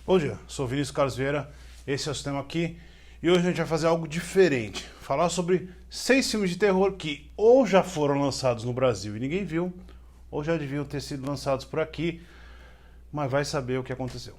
Bom dia, sou Vinícius Carlos Vieira, esse é o Cinema Aqui e hoje a gente vai fazer algo diferente. Falar sobre 6 filmes de terror que ou já foram lançados no Brasil e ninguém viu, ou já deviam ter sido lançados por aqui, mas vai saber o que aconteceu.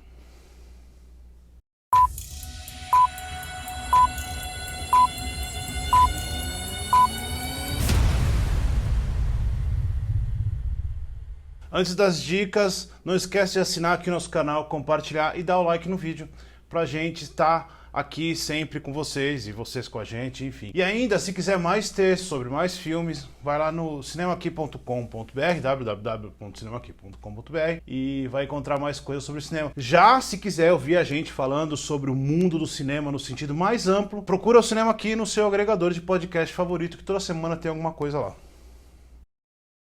Antes das dicas, não esquece de assinar aqui o nosso canal, compartilhar e dar o like no vídeo pra gente estar aqui sempre com vocês e vocês com a gente, enfim. E ainda, se quiser mais textos sobre mais filmes, vai lá no cinemaqui.com.br, www.cinemaqui.com.br e vai encontrar mais coisas sobre cinema. Já se quiser ouvir a gente falando sobre o mundo do cinema no sentido mais amplo, procura o Cinema Aqui no seu agregador de podcast favorito, que toda semana tem alguma coisa lá.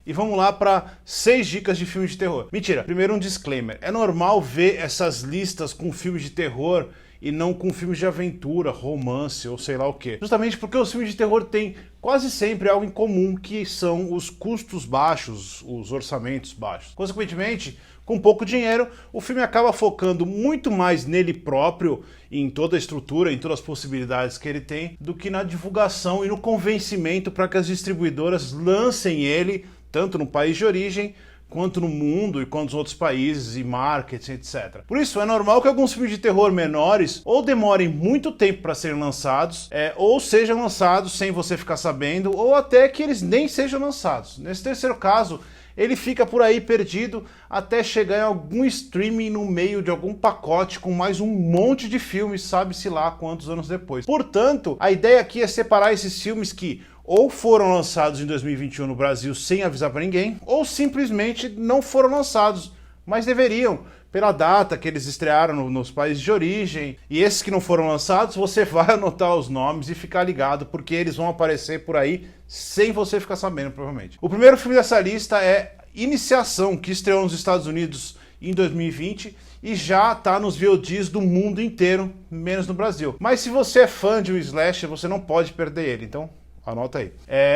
E vamos lá para 6 dicas de filmes de terror. Mentira, primeiro um disclaimer. É normal ver essas listas com filmes de terror e não com filmes de aventura, romance ou sei lá o quê. Justamente porque os filmes de terror têm quase sempre algo em comum, que são os custos baixos, os orçamentos baixos. Consequentemente, com pouco dinheiro, o filme acaba focando muito mais nele próprio, em toda a estrutura, em todas as possibilidades que ele tem, do que na divulgação e no convencimento para que as distribuidoras lancem ele tanto no país de origem, quanto no mundo e quanto nos outros países e marketing, etc. Por isso, é normal que alguns filmes de terror menores ou demorem muito tempo para serem lançados, ou sejam lançados sem você ficar sabendo, ou até que eles nem sejam lançados. Nesse terceiro caso, ele fica por aí perdido até chegar em algum streaming no meio de algum pacote com mais um monte de filmes, sabe-se lá quantos anos depois. Portanto, a ideia aqui é separar esses filmes que ou foram lançados em 2021 no Brasil sem avisar para ninguém, ou simplesmente não foram lançados, mas deveriam, pela data que eles estrearam nos países de origem. E esses que não foram lançados, você vai anotar os nomes e ficar ligado, porque eles vão aparecer por aí sem você ficar sabendo, provavelmente. O primeiro filme dessa lista é Iniciação, que estreou nos Estados Unidos em 2020 e já tá nos VODs do mundo inteiro, menos no Brasil. Mas se você é fã de um slasher, você não pode perder ele, então anota aí.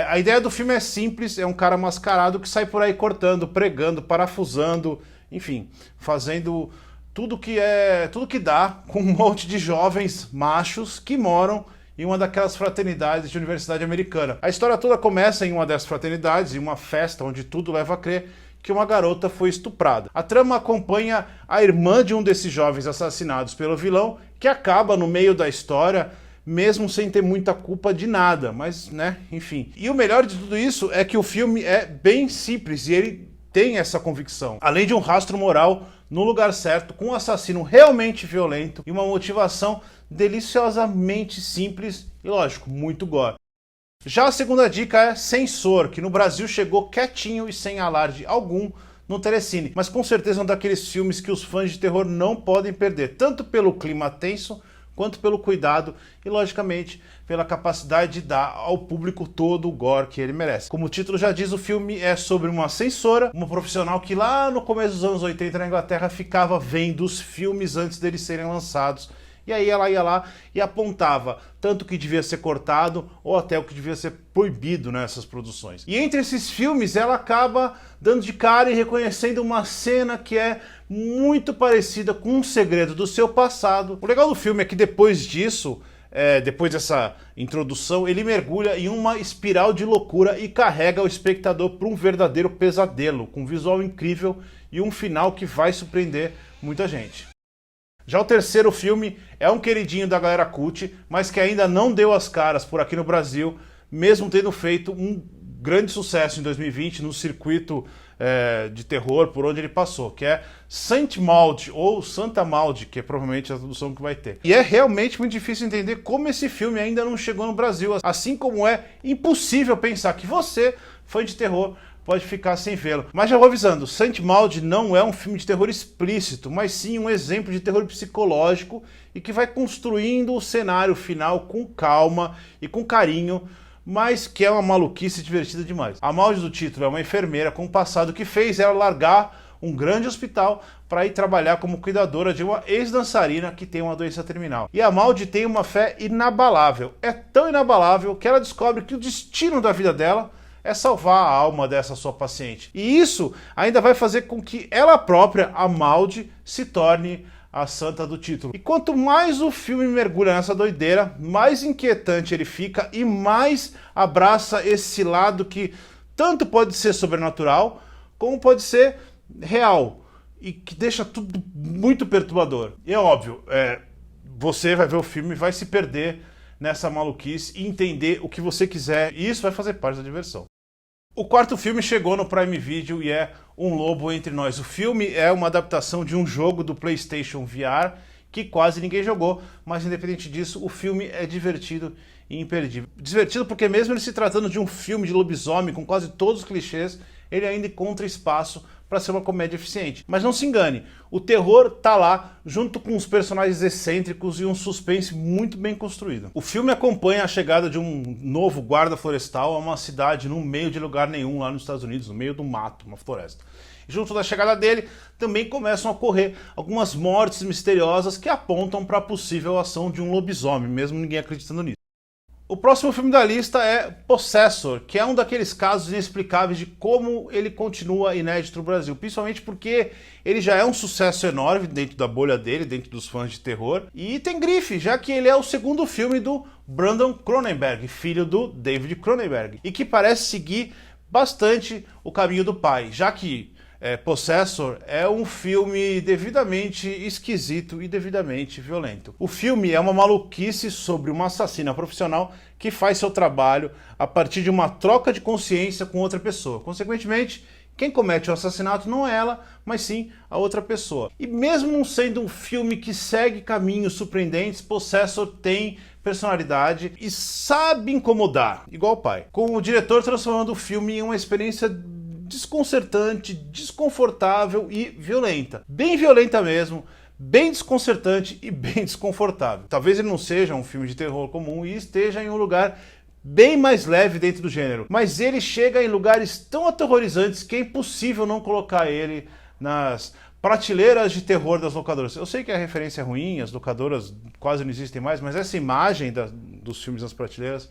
A ideia do filme é simples, é um cara mascarado que sai por aí cortando, pregando, parafusando, enfim, fazendo tudo que dá com um monte de jovens machos que moram em uma daquelas fraternidades de universidade americana. A história toda começa em uma dessas fraternidades, em uma festa onde tudo leva a crer que uma garota foi estuprada. A trama acompanha a irmã de um desses jovens assassinados pelo vilão, que acaba no meio da história mesmo sem ter muita culpa de nada, mas, né, enfim. E o melhor de tudo isso é que o filme é bem simples e ele tem essa convicção. Além de um rastro moral no lugar certo, com um assassino realmente violento e uma motivação deliciosamente simples e, lógico, muito gore. Já a segunda dica é Sensor, que no Brasil chegou quietinho e sem alarde algum no Telecine, mas com certeza é um daqueles filmes que os fãs de terror não podem perder, tanto pelo clima tenso, quanto pelo cuidado e, logicamente, pela capacidade de dar ao público todo o gore que ele merece. Como o título já diz, o filme é sobre uma censora, uma profissional que lá no começo dos anos 80 na Inglaterra ficava vendo os filmes antes deles serem lançados. E aí ela ia lá e apontava tanto o que devia ser cortado ou até o que devia ser proibido nessas produções. E entre esses filmes ela acaba dando de cara e reconhecendo uma cena que é muito parecida com um segredo do seu passado. O legal do filme é que depois disso, depois dessa introdução, ele mergulha em uma espiral de loucura e carrega o espectador para um verdadeiro pesadelo, com um visual incrível e um final que vai surpreender muita gente. Já o terceiro filme é um queridinho da galera cult, mas que ainda não deu as caras por aqui no Brasil, mesmo tendo feito um grande sucesso em 2020 no circuito de terror por onde ele passou, que é Saint Maud, ou Santa Maud, que é provavelmente a tradução que vai ter. E é realmente muito difícil entender como esse filme ainda não chegou no Brasil, assim como é impossível pensar que você, fã de terror, pode ficar sem vê-lo. Mas já vou avisando, Saint Maud não é um filme de terror explícito, mas sim um exemplo de terror psicológico e que vai construindo o cenário final com calma e com carinho, mas que é uma maluquice divertida demais. A Maud do título é uma enfermeira com um passado que fez ela largar um grande hospital para ir trabalhar como cuidadora de uma ex-dançarina que tem uma doença terminal. E a Maud tem uma fé inabalável. É tão inabalável que ela descobre que o destino da vida dela é salvar a alma dessa sua paciente. E isso ainda vai fazer com que ela própria, a Maud, se torne a santa do título. E quanto mais o filme mergulha nessa doideira, mais inquietante ele fica e mais abraça esse lado que tanto pode ser sobrenatural, como pode ser real, e que deixa tudo muito perturbador. E é óbvio, você vai ver o filme e vai se perder nessa maluquice e entender o que você quiser, e isso vai fazer parte da diversão. O quarto filme chegou no Prime Video e é Um Lobo Entre Nós. O filme é uma adaptação de um jogo do PlayStation VR que quase ninguém jogou, mas independente disso, o filme é divertido e imperdível. Divertido porque mesmo ele se tratando de um filme de lobisomem com quase todos os clichês, ele ainda encontra espaço para ser uma comédia eficiente. Mas não se engane, o terror tá lá, junto com os personagens excêntricos e um suspense muito bem construído. O filme acompanha a chegada de um novo guarda florestal a uma cidade no meio de lugar nenhum lá nos Estados Unidos, no meio do mato, uma floresta. E junto da chegada dele, também começam a ocorrer algumas mortes misteriosas que apontam para a possível ação de um lobisomem, mesmo ninguém acreditando nisso. O próximo filme da lista é Possessor, que é um daqueles casos inexplicáveis de como ele continua inédito no Brasil, principalmente porque ele já é um sucesso enorme dentro da bolha dele, dentro dos fãs de terror, e tem grife, já que ele é o segundo filme do Brandon Cronenberg, filho do David Cronenberg, e que parece seguir bastante o caminho do pai, já que Possessor é um filme devidamente esquisito e devidamente violento. O filme é uma maluquice sobre uma assassina profissional que faz seu trabalho a partir de uma troca de consciência com outra pessoa. Consequentemente, quem comete o assassinato não é ela, mas sim a outra pessoa. E mesmo não sendo um filme que segue caminhos surpreendentes, Possessor tem personalidade e sabe incomodar, igual o pai. Com o diretor transformando o filme em uma experiência desconcertante, desconfortável e violenta. Bem violenta mesmo, bem desconcertante e bem desconfortável. Talvez ele não seja um filme de terror comum e esteja em um lugar bem mais leve dentro do gênero, mas ele chega em lugares tão aterrorizantes que é impossível não colocar ele nas prateleiras de terror das locadoras. Eu sei que a referência é ruim, as locadoras quase não existem mais, mas essa imagem dos filmes nas prateleiras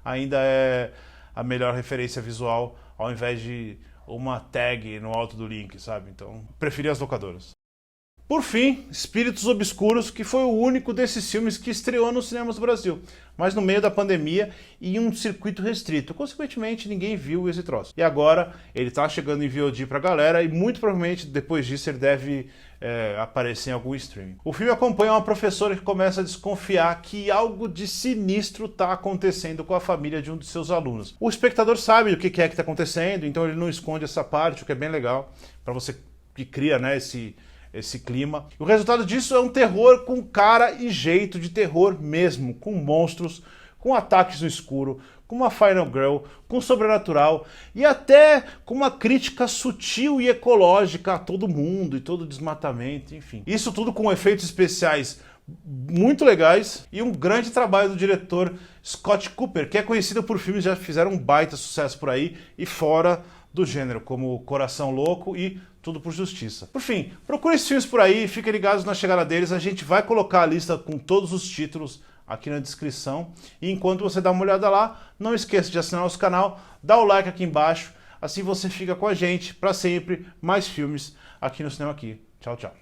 ainda é a melhor referência visual, ao invés de uma tag no alto do link, sabe? Então, preferi as locadoras. Por fim, Espíritos Obscuros, que foi o único desses filmes que estreou nos cinemas do Brasil, mas no meio da pandemia e em um circuito restrito. Consequentemente, ninguém viu esse troço. E agora, ele tá chegando em VOD pra galera e muito provavelmente, depois disso, ele deve aparecer em algum streaming. O filme acompanha uma professora que começa a desconfiar que algo de sinistro tá acontecendo com a família de um de seus alunos. O espectador sabe o que é que tá acontecendo, então ele não esconde essa parte, o que é bem legal, para você que cria, né, esse clima. O resultado disso é um terror com cara e jeito de terror mesmo, com monstros, com ataques no escuro, com uma Final Girl, com sobrenatural e até com uma crítica sutil e ecológica a todo mundo e todo desmatamento, enfim. Isso tudo com efeitos especiais muito legais e um grande trabalho do diretor Scott Cooper, que é conhecido por filmes que já fizeram um baita sucesso por aí e fora do gênero, como Coração Louco e Tudo por Justiça. Por fim, procure esses filmes por aí, fiquem ligados na chegada deles, a gente vai colocar a lista com todos os títulos aqui na descrição. E enquanto você dá uma olhada lá, não esqueça de assinar nosso canal, dá o like aqui embaixo, assim você fica com a gente para sempre, mais filmes aqui no Cinema Aqui. Tchau, tchau.